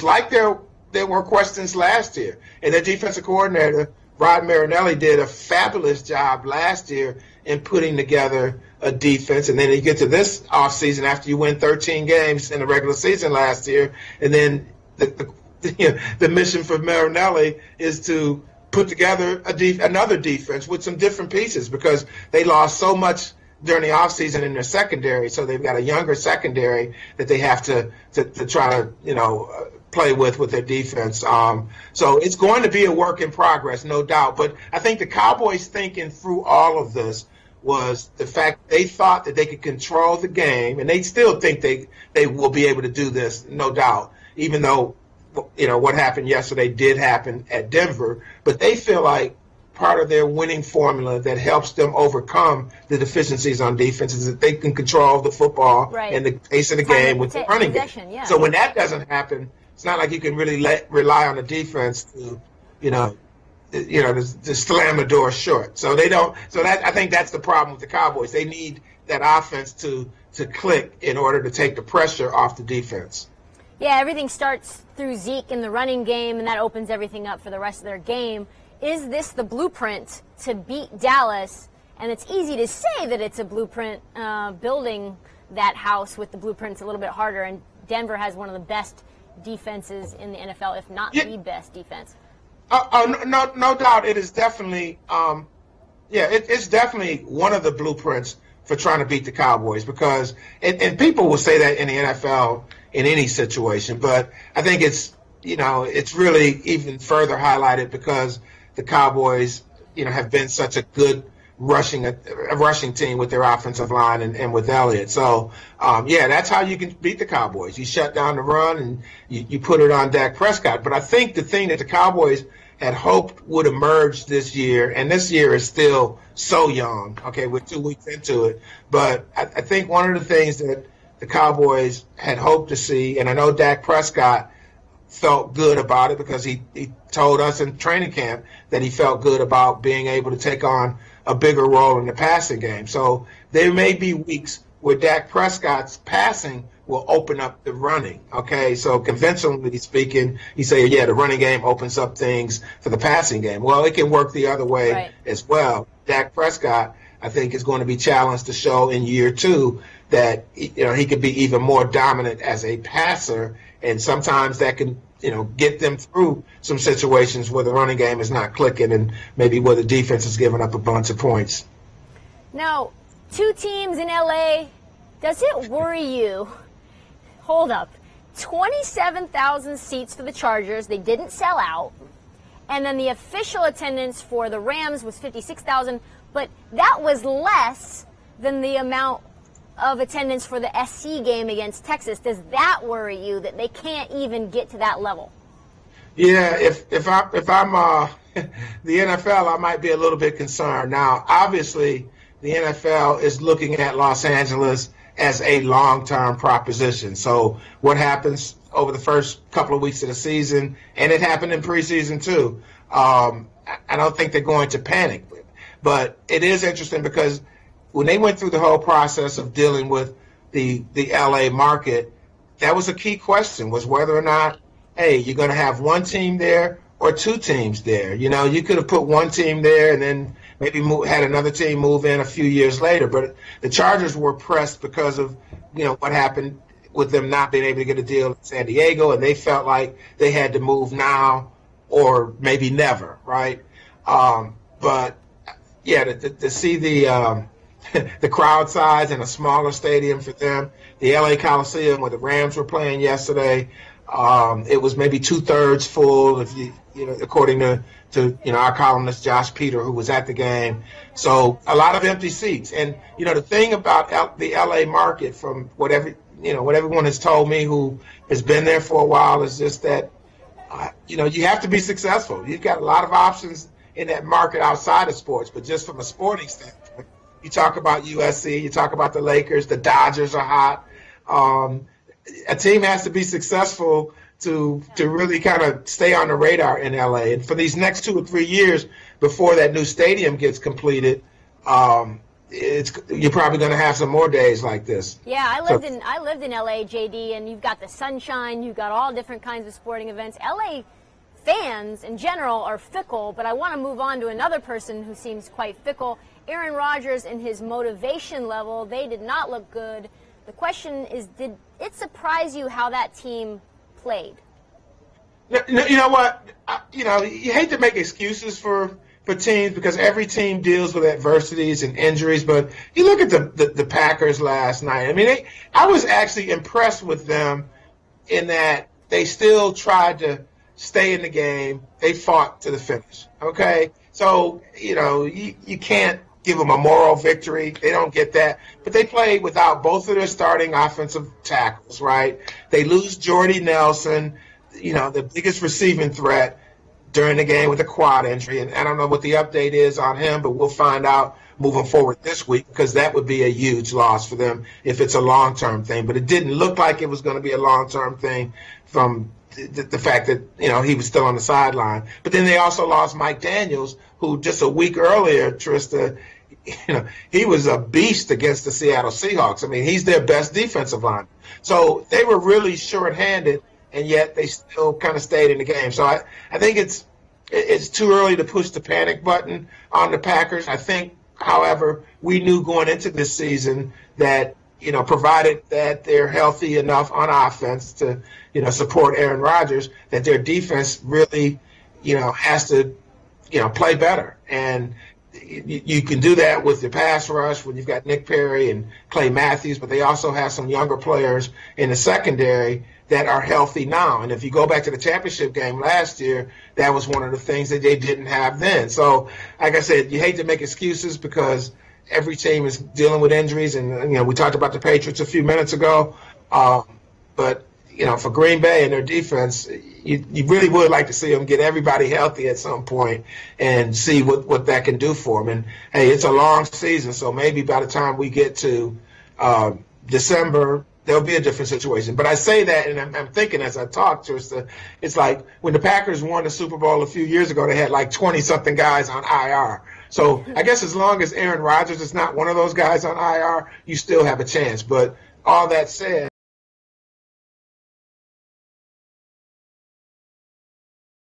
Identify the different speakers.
Speaker 1: like there were questions last year. And their defensive coordinator, Rod Marinelli, did a fabulous job last year in putting together a defense. And then you get to this offseason after you win 13 games in the regular season last year, and then the mission for Marinelli is to put together another defense with some different pieces, because they lost so much during the offseason in their secondary. So they've got a younger secondary that they have to try to, play with their defense. So it's going to be a work in progress, no doubt. But I think the Cowboys thinking through all of this was the fact they thought that they could control the game, and they still think they will be able to do this, no doubt, even though, what happened yesterday did happen at Denver. But they feel like part of their winning formula that helps them overcome the deficiencies on defense is that they can control the football and the pace of the game with the running game.
Speaker 2: Yeah.
Speaker 1: So when that doesn't happen, it's not like you can really rely on the defense to, to slam the door short. So they don't. So I think that's the problem with the Cowboys. They need that offense to click in order to take the pressure off the defense.
Speaker 2: Yeah, everything starts through Zeke in the running game, and that opens everything up for the rest of their game. Is this the blueprint to beat Dallas? And it's easy to say that it's a blueprint. Building that house with the blueprint's a little bit harder, and Denver has one of the best defenses in the NFL, if not the best defense.
Speaker 1: No doubt. It is definitely, it's definitely one of the blueprints for trying to beat the Cowboys, because, and people will say that in the NFL in any situation, but I think it's really even further highlighted because the Cowboys, have been such a good rushing team with their offensive line and with Elliott. So, that's how you can beat the Cowboys. You shut down the run and you put it on Dak Prescott. But I think the thing that the Cowboys had hoped would emerge this year, and this year is still so young, okay, we're 2 weeks into it, but I think one of the things that the Cowboys had hoped to see, and I know Dak Prescott felt good about it because he told us in training camp that he felt good about being able to take on a bigger role in the passing game. So there may be weeks where Dak Prescott's passing will open up the running, okay? So conventionally speaking, you say, the running game opens up things for the passing game. Well, it can work the other way as well. Dak Prescott, I think, is going to be challenged to show in year 2 that, he could be even more dominant as a passer, and sometimes that can, get them through some situations where the running game is not clicking and maybe where the defense is giving up a bunch of points.
Speaker 2: Now, 2 teams in LA, does it worry you? Hold up. 27,000 seats for the Chargers. They didn't sell out. And then the official attendance for the Rams was 56,000, but that was less than the amount of attendance for the SC game against Texas. Does that worry you that they can't even get to that level?
Speaker 1: Yeah, if I'm the NFL, I might be a little bit concerned. Now, obviously, the NFL is looking at Los Angeles as a long-term proposition. So what happens over the first couple of weeks of the season, and it happened in preseason too, I don't think they're going to panic. But it is interesting because when they went through the whole process of dealing with the LA market, that was a key question, was whether or not, hey, you're going to have one team there or 2 teams there. You could have put one team there and then maybe had another team move in a few years later. But the Chargers were pressed because of, what happened with them not being able to get a deal in San Diego, and they felt like they had to move now or maybe never, right? But, to see the crowd size in a smaller stadium for them, the LA Coliseum where the Rams were playing yesterday, it was maybe 2/3 full, if according to our columnist Josh Peter, who was at the game. So a lot of empty seats. And the thing about the LA market, from what everyone has told me who has been there for a while, is just that you have to be successful. You've got a lot of options in that market outside of sports, but just from a sporting standpoint, you talk about USC, you talk about the Lakers, the Dodgers are hot. A team has to be successful to really kind of stay on the radar in LA. And for these next 2 or 3 years before that new stadium gets completed, you're probably going to have some more days like this.
Speaker 2: Yeah, I lived in LA, JD, and you've got the sunshine, you've got all different kinds of sporting events. LA fans in general are fickle, but I want to move on to another person who seems quite fickle. Aaron Rodgers and his motivation level, they did not look good. The question is, did it surprise you how that team played?
Speaker 1: You know what? You hate to make excuses for teams because every team deals with adversities and injuries. But you look at the Packers last night. I mean, I was actually impressed with them in that they still tried to stay in the game. They fought to the finish. Okay, so you can't give them a moral victory. They don't get that. But they played without both of their starting offensive tackles, right? They lose Jordy Nelson, the biggest receiving threat during the game with a quad injury. And I don't know what the update is on him, but we'll find out moving forward this week because that would be a huge loss for them if it's a long-term thing. But it didn't look like it was going to be a long-term thing from the fact that, he was still on the sideline. But then they also lost Mike Daniels, who just a week earlier, Trista, he was a beast against the Seattle Seahawks. I mean, he's their best defensive line. So they were really short-handed, and yet they still kind of stayed in the game. So I think it's too early to push the panic button on the Packers. I think, however, we knew going into this season that, provided that they're healthy enough on offense to, support Aaron Rodgers, that their defense really, has to, play better. And you can do that with the pass rush when you've got Nick Perry and Clay Matthews, but they also have some younger players in the secondary that are healthy now. And if you go back to the championship game last year, that was one of the things that they didn't have then. So, like I said, you hate to make excuses because every team is dealing with injuries. And, we talked about the Patriots a few minutes ago. But, for Green Bay and their defense, you really would like to see them get everybody healthy at some point and see what that can do for them. And, hey, it's a long season, so maybe by the time we get to December, there'll be a different situation. But I say that, and I'm thinking as I talk to us, it's like when the Packers won the Super Bowl a few years ago, they had like 20-something guys on IR. So I guess as long as Aaron Rodgers is not one of those guys on IR, you still have a chance. But all that said,